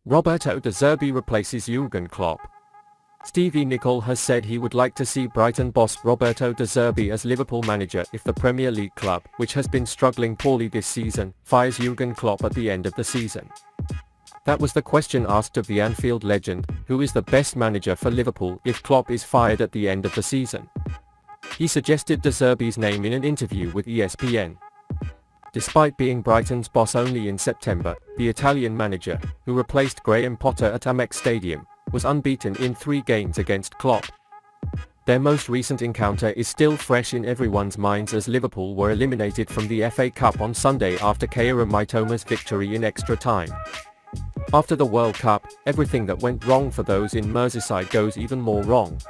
Roberto De Zerbi replaces Jürgen Klopp. Stevie Nicol has said he would like to see Brighton boss Roberto De Zerbi as Liverpool manager if the Premier League club, which has been struggling poorly this season, fires Jürgen Klopp at the end of the season. That was the question asked of the Anfield legend, who is the best manager for Liverpool if Klopp is fired at the end of the season. He suggested De Zerbi's name in an interview with ESPN. Despite being Brighton's boss only in September, the Italian manager, who replaced Graham Potter at Amex Stadium, was unbeaten in 3 games against Klopp. Their most recent encounter is still fresh in everyone's minds as Liverpool were eliminated from the FA Cup on Sunday after Kaoru Mitoma's victory in extra time. After the World Cup, everything that went wrong for those in Merseyside goes even more wrong.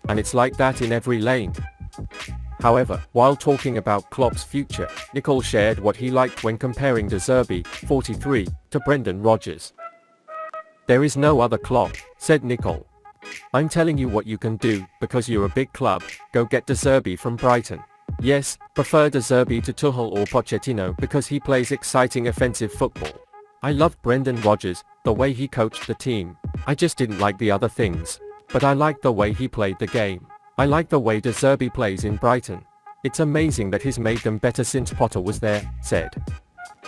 And it's like that in every lane. However, while talking about Klopp's future, Nicol shared what he liked when comparing De Zerbi, 43, to Brendan Rodgers. "There is no other Klopp," said Nicol. "I'm telling you what you can do, because you're a big club, go get De Zerbi from Brighton. Yes, prefer De Zerbi to Tuchel or Pochettino because he plays exciting offensive football. I loved Brendan Rodgers, the way he coached the team. I just didn't like the other things. But I liked the way he played the game. I like the way De Zerbi plays in Brighton. It's amazing that he's made them better since Potter was there," said.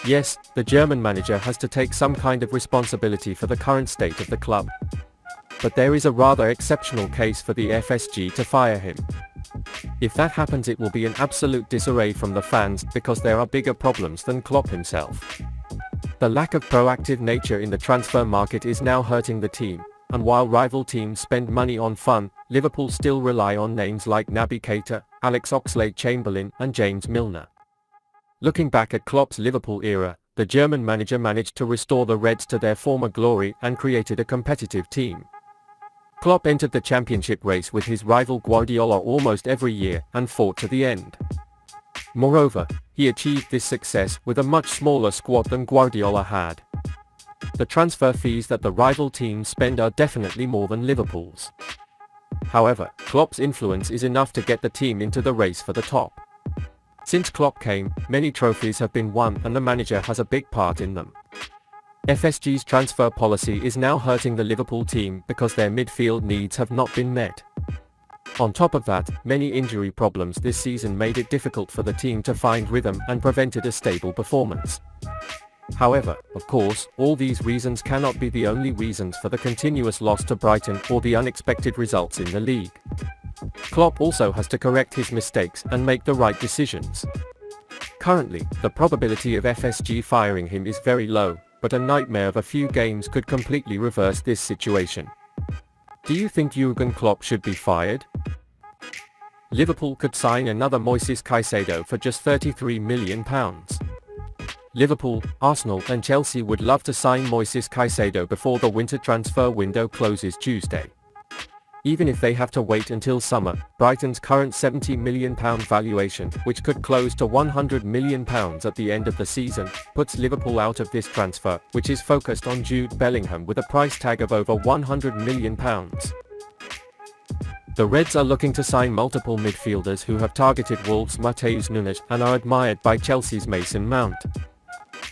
Yes, the German manager has to take some kind of responsibility for the current state of the club. But there is a rather exceptional case for the FSG to fire him. If that happens, it will be an absolute disarray from the fans because there are bigger problems than Klopp himself. The lack of proactive nature in the transfer market is now hurting the team. And while rival teams spend money on fun, Liverpool still rely on names like Naby Keita, Alex Oxlade-Chamberlain and James Milner. Looking back at Klopp's Liverpool era, the German manager managed to restore the Reds to their former glory and created a competitive team. Klopp entered the championship race with his rival Guardiola almost every year and fought to the end. Moreover, he achieved this success with a much smaller squad than Guardiola had. The transfer fees that the rival teams spend are definitely more than Liverpool's. However, Klopp's influence is enough to get the team into the race for the top. Since Klopp came, many trophies have been won and the manager has a big part in them. FSG's transfer policy is now hurting the Liverpool team because their midfield needs have not been met. On top of that, many injury problems this season made it difficult for the team to find rhythm and prevented a stable performance. However, of course, all these reasons cannot be the only reasons for the continuous loss to Brighton or the unexpected results in the league. Klopp also has to correct his mistakes and make the right decisions. Currently, the probability of FSG firing him is very low, but a nightmare of a few games could completely reverse this situation. Do you think Jürgen Klopp should be fired? Liverpool could sign another Moises Caicedo for just £33 million. Liverpool, Arsenal and Chelsea would love to sign Moises Caicedo before the winter transfer window closes Tuesday. Even if they have to wait until summer, Brighton's current £70 million valuation, which could close to £100 million at the end of the season, puts Liverpool out of this transfer, which is focused on Jude Bellingham with a price tag of over £100 million. The Reds are looking to sign multiple midfielders who have targeted Wolves' Matheus Nunez and are admired by Chelsea's Mason Mount.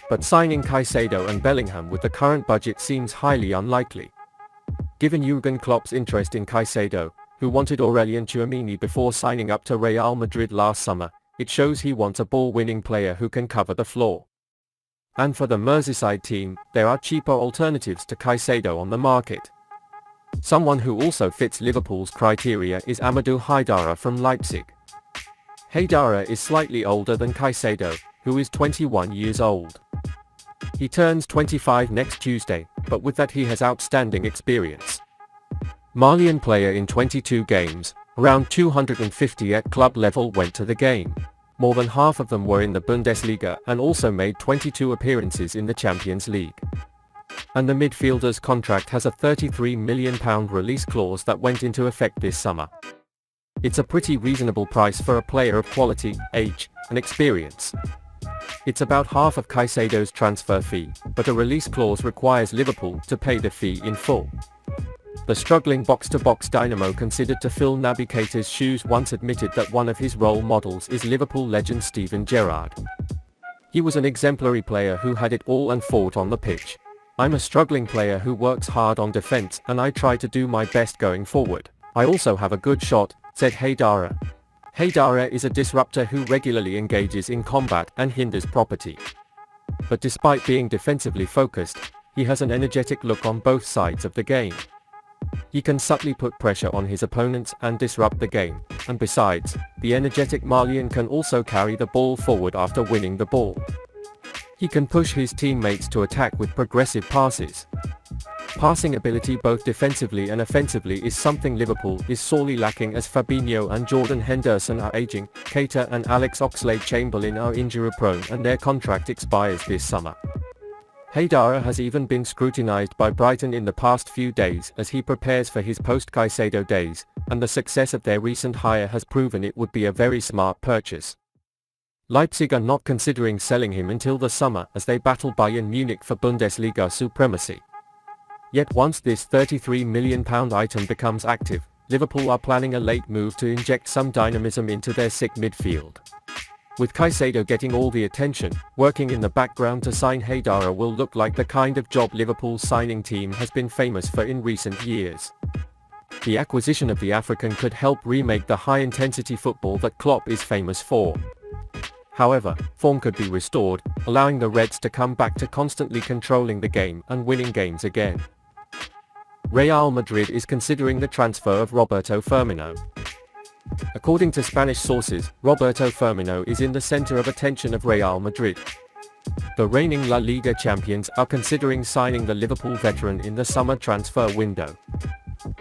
But signing Caicedo and Bellingham with the current budget seems highly unlikely. Given Jürgen Klopp's interest in Caicedo, who wanted Aurelien Tchouameni before signing up to Real Madrid last summer, it shows he wants a ball-winning player who can cover the floor. And for the Merseyside team, there are cheaper alternatives to Caicedo on the market. Someone who also fits Liverpool's criteria is Amadou Haidara from Leipzig. Haidara is slightly older than Caicedo, who is 21 years old. He turns 25 next Tuesday, but with that he has outstanding experience. Malian player in 22 games, around 250 at club level went to the game. More than half of them were in the Bundesliga and also made 22 appearances in the Champions League. And the midfielder's contract has a £33 million release clause that went into effect this summer. It's a pretty reasonable price for a player of quality, age, and experience. It's about half of Caicedo's transfer fee, but a release clause requires Liverpool to pay the fee in full. The struggling box-to-box dynamo considered to fill Naby Keita's shoes once admitted that one of his role models is Liverpool legend Steven Gerrard. He was an exemplary player who had it all and fought on the pitch. I'm a struggling player who works hard on defense and I try to do my best going forward. I also have a good shot, said Haidara. Haidara is a disruptor who regularly engages in combat and hinders property. But despite being defensively focused, he has an energetic look on both sides of the game. He can subtly put pressure on his opponents and disrupt the game, and besides, the energetic Malian can also carry the ball forward after winning the ball. He can push his teammates to attack with progressive passes. Passing ability both defensively and offensively is something Liverpool is sorely lacking as Fabinho and Jordan Henderson are aging, Keita and Alex Oxlade-Chamberlain are injury-prone and their contract expires this summer. Haidara has even been scrutinized by Brighton in the past few days as he prepares for his post-Caicedo days, and the success of their recent hire has proven it would be a very smart purchase. Leipzig are not considering selling him until the summer as they battle Bayern Munich for Bundesliga supremacy. Yet once this £33 million item becomes active, Liverpool are planning a late move to inject some dynamism into their sick midfield. With Caicedo getting all the attention, working in the background to sign Haidara will look like the kind of job Liverpool's signing team has been famous for in recent years. The acquisition of the African could help remake the high-intensity football that Klopp is famous for. However, form could be restored, allowing the Reds to come back to constantly controlling the game and winning games again. Real Madrid is considering the transfer of Roberto Firmino. According to Spanish sources, Roberto Firmino is in the center of attention of Real Madrid. The reigning La Liga champions are considering signing the Liverpool veteran in the summer transfer window.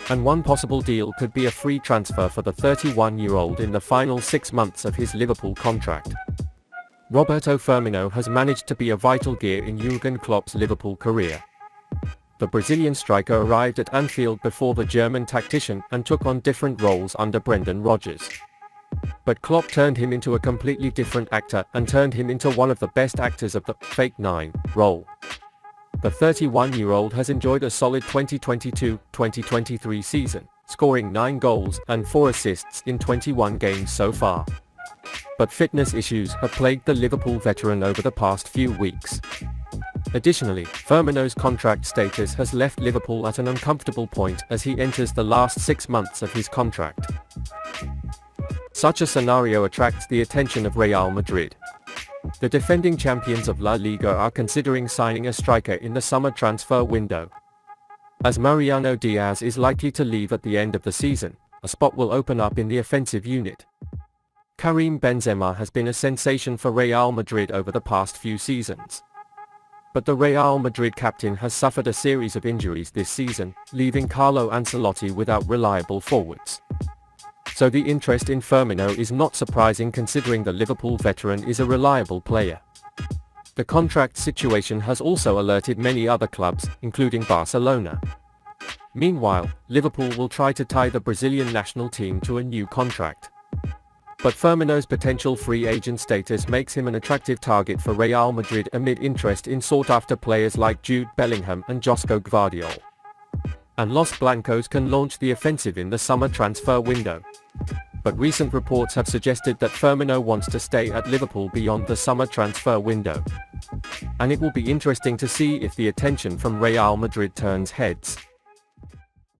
And one possible deal could be a free transfer for the 31-year-old in the final 6 months of his Liverpool contract. Roberto Firmino has managed to be a vital gear in Jürgen Klopp's Liverpool career. The Brazilian striker arrived at Anfield before the German tactician and took on different roles under Brendan Rodgers. But Klopp turned him into a completely different actor and turned him into one of the best actors of the fake nine role. The 31-year-old has enjoyed a solid 2022-2023 season, scoring 9 goals and 4 assists in 21 games so far. But fitness issues have plagued the Liverpool veteran over the past few weeks. Additionally, Firmino's contract status has left Liverpool at an uncomfortable point as he enters the last 6 months of his contract. Such a scenario attracts the attention of Real Madrid. The defending champions of La Liga are considering signing a striker in the summer transfer window. As Mariano Diaz is likely to leave at the end of the season, a spot will open up in the offensive unit. Karim Benzema has been a sensation for Real Madrid over the past few seasons. But the Real Madrid captain has suffered a series of injuries this season, leaving Carlo Ancelotti without reliable forwards. So the interest in Firmino is not surprising considering the Liverpool veteran is a reliable player. The contract situation has also alerted many other clubs, including Barcelona. Meanwhile, Liverpool will try to tie the Brazilian national team to a new contract. But Firmino's potential free agent status makes him an attractive target for Real Madrid amid interest in sought-after players like Jude Bellingham and Josko Gvardiol. And Los Blancos can launch the offensive in the summer transfer window. But recent reports have suggested that Firmino wants to stay at Liverpool beyond the summer transfer window. And it will be interesting to see if the attention from Real Madrid turns heads.